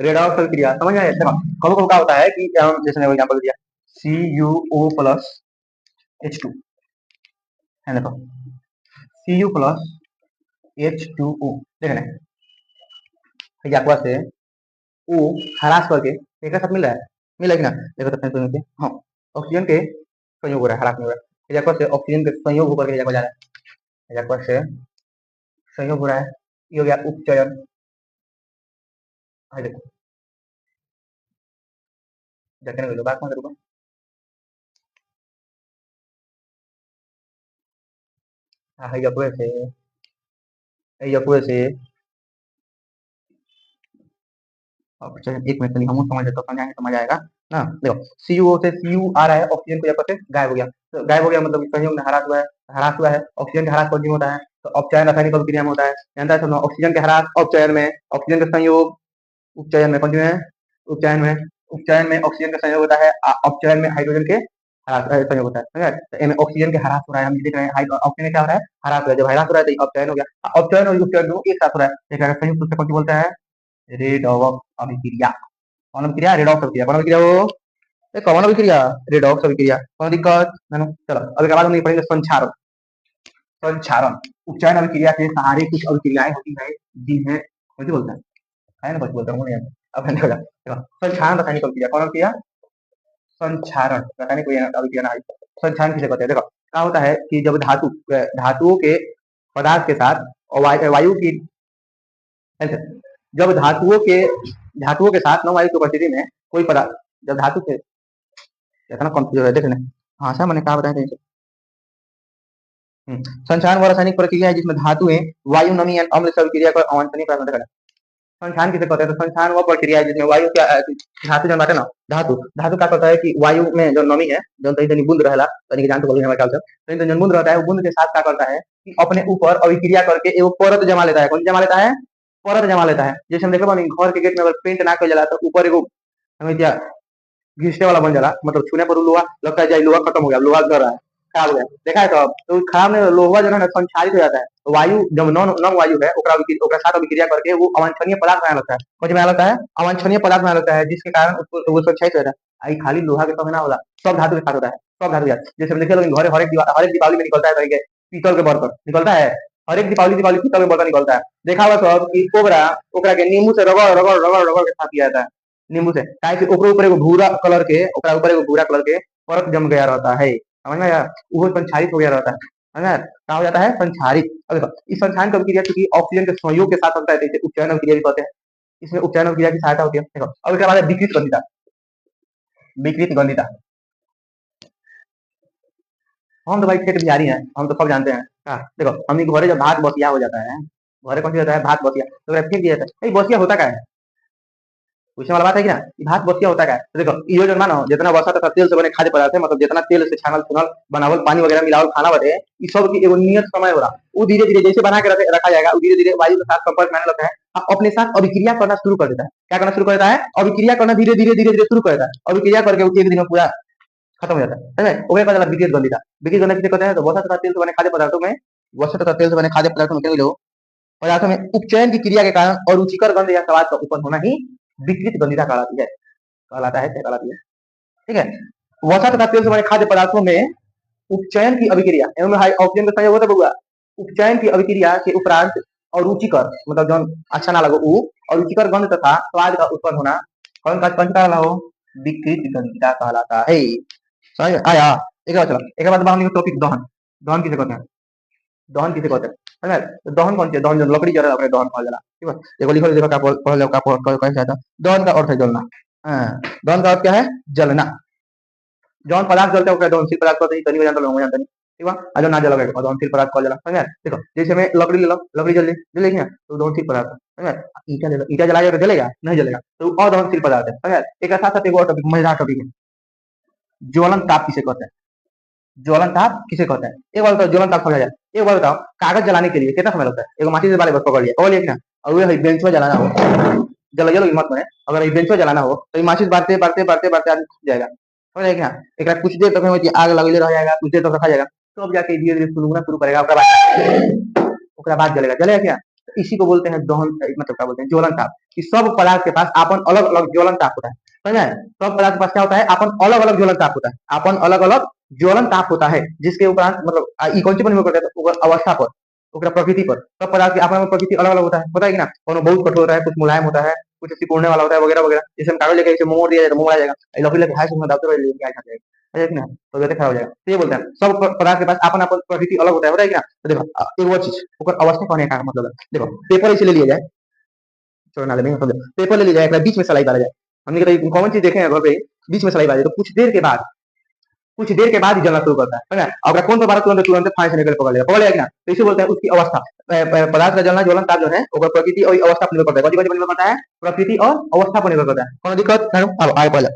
रेडॉक्स अभिक्रिया। समझ में आया? देखो कबो कबो क्या होता है कि जैसे मैंने एग्जांपल दिया CuO प्लस H2 है, देखो Cu प्लस H2O, देख रहे हैं aqua से O हरास करके एक साथ मिल रहा है, मिला कि ना? देखो तो हाँ, ऑक्सीजन के संयोग हो रहा है, हरास में हो रहा है, aqua से ऑक्सीजन के संयोग होकर के जा रहा है, aqua से संयोग हो रहा है, ये हो गया उपचयन। हाँ देखो देखने को बात कौन करूँगा, हाँ aqua से ऑक्सीजन, एक मिनट हम समझ लेते समझाएंगे समझ आएगा ना। देखो CuO से Cu आ रहा है, ऑक्सीजन को यहाँ पर गायब हो गया, तो गायब हो गया मतलब संयोग में हरास हुआ है, ऑक्सीजन के हरास कौन में होता है? तो अपचयन रासायनिक अभिक्रिया में होता है, जानता है? ऑक्सीजन के हरास अपचयन में, ऑक्सीजन का संयोग उपचयन में, कौन में? उपचयन में। उपचयन में ऑक्सीजन का संयोग होता है, अपचयन में हाइड्रोजन के संयोग होता है। तो ऑक्सीजन के हरास हो रहा है, हम देख रहे हैं ऑक्सीजन क्या हो रहा है? हरास हो रहा है, जब हरास हो रहा है तो अपचयन हो गया, अपचयन और उपचयन दोनों एक साथ हो रहा है, संयुक्त रूप से कौन बोलता है? रेडॉक्स अभिक्रिया। कौन अभिक्रिया? रेडॉक्स अभिक्रिया। कौन अभिक्रिया? वो कौन अभिक्रिया? रेडॉक्स अभिक्रिया। कौन दिक्कत? चलो अब के बाद हम पढ़ेंगे संक्षारण। संक्षारण उपचयन अभिक्रिया के सहारे कुछ अभिक्रियाएं होती है जिन्हें कौन बोलता है ना, बस बोलता हूँ नहीं अब है ना। संक्षारण रासायनिक अभिक्रिया। कौन अभिक्रिया? संक्षारण रासायनिक अभिक्रिया ना। संक्षारण किसे कहते हैं? देखो क्या होता है कि जब धातुओं के पदार्थ के साथ वायु की, जब धातुओं के साथ न वायु की उपस्थिति में कोई पदार्थ, जब धातु के इतना कंफ्यूज है देखने, हाँ सर मैंने कहा बताया था। संक्षारण वह रासायनिक प्रक्रिया है जिसमें धातुएं वायु, नमी या अम्ल से अभिक्रिया कर अवांछनीय पदार्थ बनता है। संक्षारण किसे कहते हैं? तो संक्षारण वह प्रक्रिया है जिसमें वायु क्या धातु जन बाटे ना, धातु धातु क्या करता है कि वायु में जो नमी है, जो तनी बूंद रहला, तनी जान तो बोलिए हमारे ख्याल से, तो जो बूंद रहता है वो बूंद के साथ क्या करता है कि अपने ऊपर अभिक्रिया करके एक परत जमा लेता है। कौन जमा लेता है? परत जमा लेता है। जैसे हम देखो घर के गेट में अगर पेंट ना कर जाला तो ऊपर एगो हमें क्या घिसने वाला बन जाला, मतलब छूने पर लोहा लगता है जाए लोहा खत्म हो गया, लोहा जल रहा है, खराब हो गया, देखा है? तो खराब में लोहा जो है ना संक्षारित हो जाता है, तो वायु जब नम वायु है ओकरा साथ अभिक्रिया करके वो अवांछनीय पदार्थ बना लेता है। कुछ बना लेता है, अवांछनीय पदार्थ बना लेता है, जिसके कारण उसको वो संक्षारित हो जाता है। आई खाली लोहा के समय ना होला, सब धातु के साथ होता है, सब धातु के साथ। जैसे हम देखे लोग घर हर एक दीपावली में निकलता है कहीं के पीतल के बर्तन निकलता है, हर एक दीपावली पीतल के बर्तन निकलता है, देखा हुआ सब कि ओकरा के नींबू से रगड़ रगड़ रगड़ रगड़ के साथ किया जाता है, नींबू से, काहे कि ओकरे ऊपर एगो भूरा कलर के, ओकरा ऊपर एगो भूरा कलर के परत जम गया रहता है, समझ में आया? वो संक्षारित हो गया रहता है, समझ में? क्या हो जाता है? संक्षारित। अब देखो इस संक्षारण की अभिक्रिया चूंकि ऑक्सीजन के संयोग के साथ होता है, तो इसे उपचयन अभिक्रिया भी कहते हैं। इसमें उपचयन अभिक्रिया की सहायता होती है। देखो अब इसके बाद है विकृत गंधिता। विकृत गंधिता, हम तो भाई खेत बिहारी हैं, हम तो सब जानते हैं। हाँ देखो हम घरे जब भात बसिया हो जाता है, घरे कौन सी होता है? भात बसिया, तो फेंक दिया जाता है, बसिया होता क्या है? पूछने वाला बात है कि ना, भात बसिया होता क्या है? तो देखो ये जो मानो जितना वसा तथा तेल से बने खाद्य पदार्थ है, मतलब जितना तेल से छानल छुनल बनावल पानी वगैरह मिलावल खाना बने, ये सब की एगो नियत समय हो रहा, वो धीरे धीरे जैसे बना के रखा जाएगा, वो धीरे धीरे वायु के साथ संपर्क में आने लगता है, अपने साथ अभिक्रिया करना शुरू कर देता है। क्या करना शुरू कर देता है? अभिक्रिया करना धीरे धीरे धीरे धीरे शुरू कर देता है, अभिक्रिया करके एक दिन में पूरा खत्म हो जाता है, समझ में? ओके कहला विकृत गंधिता। विकृत गंधिता किसे कहते हैं? तो वसा तथा तेल से बने खाद्य पदार्थों में, वसा तथा तेल से बने खाद्य पदार्थों में क्या मिलो पदार्थों में उपचयन की क्रिया के कारण अरुचिकर गंध या स्वाद का उत्पन्न होना ही विकृत गंधिता कहलाती है। ठीक है। वसा तथा तेल से बने खाद्य पदार्थों में उपचयन की अभिक्रिया एवं ऑक्सीजन का संयोग होता है। उपचयन की अभिक्रिया के उपरांत अरुचिकर मतलब जो अच्छा ना लगो वो अरुचिकर गंध तथा स्वाद का उत्पन्न होना कौन का हो विकृत गंधिता कहलाता है। समझ में आया? एक बार चलो एक बार हम टॉपिक दहन। दहन किसे कहते हैं? दहन किसे कहते हैं? है ना? तो दहन कौन सी? दहन जो लकड़ी जला अपने दहन कहा जाला। ठीक है? देखो लिखो देखो क्या पढ़ लो क्या कह चाहता। दहन का अर्थ है जलना। हां, दहन का अर्थ क्या है? जलना। जौन पदार्थ जलते हैं दहनशील पदार्थ कहते हैं। तनी को जानते लोग जानते नहीं। ठीक है? आ जो ना जला गया दहनशील पदार्थ कहा जाला। समझ में? देखो जैसे में लकड़ी ले लो, लकड़ी जल जलेगी ना तो दहनशील पदार्थ है। समझ में? ईंटा ले लो, ईंटा जलाएगा तो जलेगा? नहीं जलेगा। तो अदहनशील पदार्थ है। समझ में? एक साथ साथ एक और टॉपिक मजेदार टॉपिक है। ज्वलन ताप किसे कहते हैं? ज्वलन ताप किसे कहते हैं? एक बार बताओ ज्वलन ताप समझा जाए। एक बार बताओ कागज जलाने के लिए कितना समय लगता है? एगो माचिस वाले बस पकड़ लिया और लिया और ये बेंच में जलाना हो जल जल मत में अगर ये बेंच में जलाना हो तो ये माचिस बारते बारते बारते बारते आदमी सूख जाएगा। समझ रहे क्या? एक कुछ देर तक में आग लगले रह जाएगा, कुछ देर तक रखा जाएगा तो अब जाके धीरे धीरे सुलगना शुरू करेगा। ओकरा बाद जलेगा। जलेगा क्या? तो इसी को बोलते हैं दहन मतलब क्या बोलते हैं ज्वलन ताप। कि सब पदार्थ के पास अपन अलग अलग ज्वलन ताप होता है। समझ आए? सब पदार्थ के पास क्या होता है? अपन अलग अलग ज्वलन ताप होता है। अपन अलग अलग ज्वलन ताप होता है जिसके उपरांत मतलब ई कौन सी पर निर्भर करता है? अवस्था पर, ओकरा प्रकृति पर। सब पदार्थ की अपना प्रकृति अलग अलग होता है। पता है कि ना? कोनो बहुत कठोर होता है, कुछ मुलायम होता है, कुछ सिकुड़ने वाला होता है वगैरह वगैरह। जैसे हम कागज लेके इसे मोड़ दिया जाए तो मोड़ आ जाएगा। लकड़ी लेके हाथ से दाबते रहे लेके आ जाएगा। है कि ना? तो गलत खराब हो जाएगा। तो ये बोलते हैं सब पदार्थ के पास अपन अपन प्रकृति अलग होता है। पता है कि ना? तो देखो एक वो चीज ओकर अवस्था कहने का मतलब है। देखो पेपर इसे ले लिया जाए, छोड़ना ले नहीं समझो। पेपर ले लिया जाए, बीच में सलाई डाला जाए। हमने कहीं कॉमन चीज देखे हैं घर पे, बीच में सलाई डाली तो कुछ देर के बाद ही जलना शुरू करता है ना? अगर कौन तो बारह तुरंत फांस निकल पकड़ लेगा क्या? तो इसे बोलते हैं उसकी अवस्था। पदार्थ का जलना ज्वलन ताप जो है वो प्रकृति और अवस्था पर निर्भर करता है। कौन निर्भर करता है? प्रकृति और अवस्था पर निर्भर करता है। कौन दिक्कत? अब आगे पहले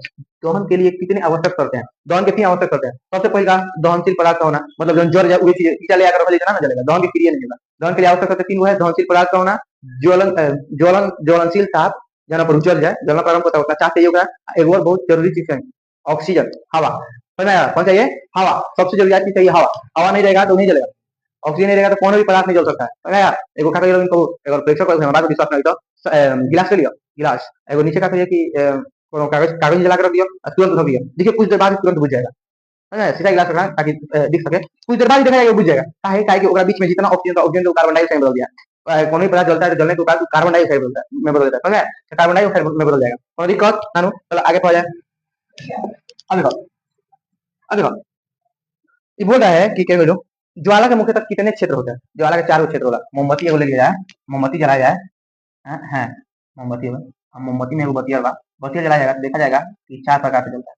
दहन के लिए कितने आवश्यक करते हैं? दहन के 3 आवश्यक करते हैं। सबसे पहला दहनशील पदार्थ का होना, मतलब जो जर वही चीज ईटा ले आकर रख लेना ना जलेगा। दहन की क्रिया नहीं होगा। दहन के लिए आवश्यक करते 3 वो है दहनशील पदार्थ का होना, ज्वलनशील ताप जहाँ पर जल जाए, जलना प्रारंभ होता है उतना चाप चाहिए होगा। एक और बहुत जरूरी चीज है ऑक्सीजन, हवा। समझ में आया? कौन चाहिए? हवा। सबसे जरूरी चीज चाहिए हवा। हवा नहीं रहेगा तो नहीं जलेगा। ऑक्सीजन नहीं रहेगा तो कौन भी पदार्थ नहीं जल सकता है। समझ में आया? एगो का कहिए इनको अगर प्रेशर को हमारा विश्वास नहीं तो गिलास ले लियो, गिलास एगो नीचे का कहिए कि कोनो कागज कागज जला के रख दियो और तुरंत रख दियो। देखिए कुछ देर बाद तुरंत बुझ जाएगा। समझ में? सीधा गिलास रखना ताकि दिख सके। कुछ देर बाद ही देखा जाएगा बुझ जाएगा। काहे काहे कि ओकरा बीच में जितना ऑक्सीजन था ऑक्सीजन को कार्बन डाइऑक्साइड में बदल दिया। कोनो भी पदार्थ जलता है तो जलने के बाद कार्बन डाइऑक्साइड में बदल देता है। समझ में? तो कार्बन डाइऑक्साइड में बदल जाएगा। कोई दिक्कत नानू? चलो आगे पढ़ा जाए। अब देखो अब देखो ये बोल रहा है कि क्या बोलो ज्वाला के मुख्यतः कितने क्षेत्र होते हैं? ज्वाला के 4 क्षेत्र होला। मोमबत्ती एगो ले लिया जाए, मोमबत्ती जलाया जाए। हैं मोमबत्ती में मोमबत्ती में एगो बत्तिया बा, बत्तिया जलाया जाएगा तो देखा जाएगा कि 4 प्रकार से जलता है।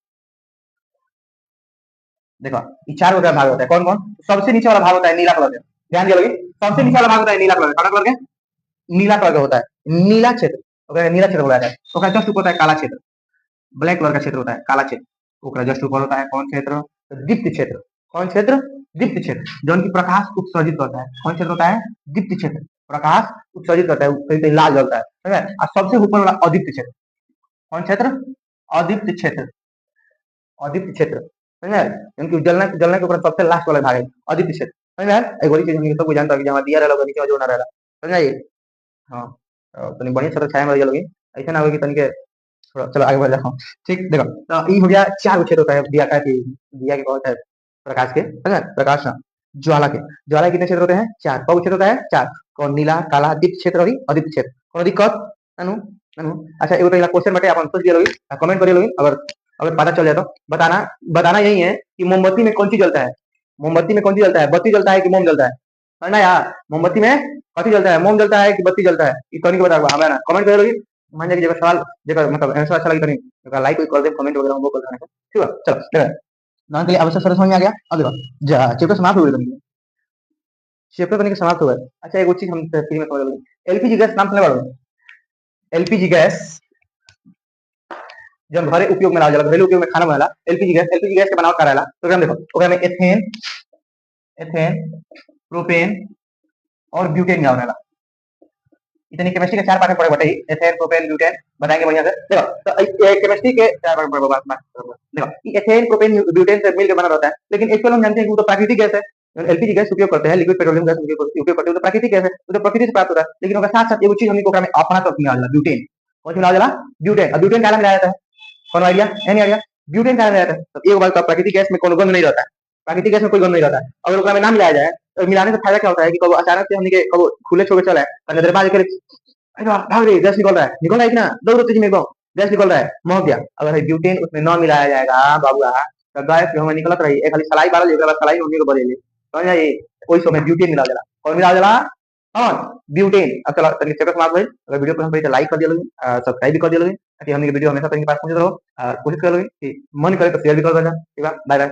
देखो ये 4 प्रकार भाग होता है। कौन कौन? सबसे नीचे वाला भाग होता है नीला कलर का। ध्यान दिया लोगे? सबसे नीचे वाला भाग होता है नीला कलर का। काला कलर का? नीला कलर का होता है। नीला क्षेत्र ओकरा नीला क्षेत्र बोला जाता है। ओकरा जस्ट ऊपर होता है काला क्षेत्र। ब्लैक कलर का क्षेत्र होता है काला क्षेत्र। ओकरा जस्ट ऊपर होता है कौन क्षेत्र? दीप्त क्षेत्र। कौन क्षेत्र? दीप्त क्षेत्र। जो कि प्रकाश उत्सर्जित करता है। कौन क्षेत्र होता है? दीप्त क्षेत्र। प्रकाश उत्सर्जित करता है, कहीं कहीं लाल जलता है। समझ में? और सबसे ऊपर वाला अदीप्त क्षेत्र। कौन क्षेत्र? अदीप्त क्षेत्र। अदीप्त क्षेत्र। समझ में? क्योंकि जलना जलने के ऊपर सबसे लास्ट वाला भाग है अदीप्त क्षेत्र। समझ में? एक बड़ी चीज हम सब जानता है कि जहां दिया रहला नीचे में जो ना रहला। समझ आइए? हां तनी बढ़िया से छाया में लगे ऐसा ना हो कि तनी के थोड़ा चलो आगे बढ़ जाओ। ठीक देखो तो ये हो गया 4 क्षेत्र होता है दिया का कि दिया के बहुत है प्रकाश के। समझ में? प्रकाश ना ज्वाला के कितने क्षेत्र होते हैं? 4। कौन क्षेत्र होता है? 4। कौन? नीला, काला, दीप्त क्षेत्र और अदीप्त क्षेत्र। कोनो दिक्कत नानू? नानू अच्छा एगो तो क्वेश्चन बटे अपन सोच लिया लोगी, कमेंट करिए लोगी। अगर अगर पता चल जाए तो बताना। बताना यही है कि मोमबत्ती में कौन चीज जलता है? मोमबत्ती में कौन चीज जलता है? बत्ती जलता है कि मोम जलता है? है ना यार? मोमबत्ती में कथी जलता है? मोम जलता है कि बत्ती जलता है? ये तोनी के बताओ हमरा ना कमेंट करिए लोगी। मान जाए कि जगह सवाल जगह मतलब आंसर अच्छा लगे तनी लाइक कर दे, कमेंट वगैरह वो कर देना। ठीक है चलो देखो नाम के लिए आवश्यक सरस समझ में आ गया। अब देखो जा चैप्टर समाप्त हो गया। चैप्टर बने के समाप्त हो गया। अच्छा एक चीज हम फ्री में समझ लेंगे। एलपीजी गैस नाम सुने बाड़ो? एलपीजी गैस जब घरे उपयोग में लावल जाला, घरेलू उपयोग में खाना बनेला। एलपीजी गैस के बनावट कराला तो हम देखो ओकरा में एथेन प्रोपेन और ब्यूटेन का बनेला। इतनी केमिस्ट्री के 4 पार्ट पढ़े बटे एथेन प्रोपेन ब्यूटेन बताएंगे बढ़िया से। देखो तो केमिस्ट्री के 4 पार्ट पढ़ो बात देखो ये एथेन प्रोपेन ब्यूटेन से मिलकर बना रहता है। लेकिन एक्चुअल हम जानते हैं कि वो तो प्राकृतिक गैस है। एलपीजी गैस उपयोग करते हैं, लिक्विड पेट्रोलियम गैस उपयोग करते हैं, तो प्राकृतिक गैस है, तो प्रकृति से प्राप्त हो रहा है। लेकिन ओकर साथ-साथ एगो चीज हमनी के ओकरा में अपना तरफ मिला देला, ब्यूटेन। कौन सी मिला देला? ब्यूटेन। अब ब्यूटेन काहे ला मिलाया जाता है? कोनो आइडिया? Any idea? ब्यूटेन काहे मिलाया जाता है? तो एक बात तो प्राकृतिक गैस में कोनो गंध नहीं रहता है। प्राकृतिक गैस में कोई गंध नहीं रहता है। अगर ओकरा में ना मिलाया जाए, तो मिलाने से फायदा क्या होता है कि कबो अचानक से हमनी के कबो खुले छोड़ के चले, नजरबाज करे, अरे वाह! भाग रे, गैस निकल रहा है कि ना? दौड़ो तेजी में एकदम, गैस निकल रहा है, महक गया। अगर ब्यूटेन उसमें ना मिलाया जाएगा बाबूआ, तो गैस जो हमें निकलत रही, एक खाली सलाई बारल ओकरा बाद सलाई हमनी के बरेली। समझ आई? ओइ समय ब्यूटेन मिला देला। कौन मिला देला? कौन? ब्यूटेन। अब चलो तनी चेक समाप्त भइल। अगर वीडियो पसंद पड़ी तो लाइक कर दिया लोगी, सब्सक्राइब भी कर दिया लोगी, ताकि हमनी के वीडियो हमेशा तनी पास पहुंचत रहो। कोशिश कर लोगी कि मन करे तो शेयर भी कर देना। ठीक बा? Bye bye.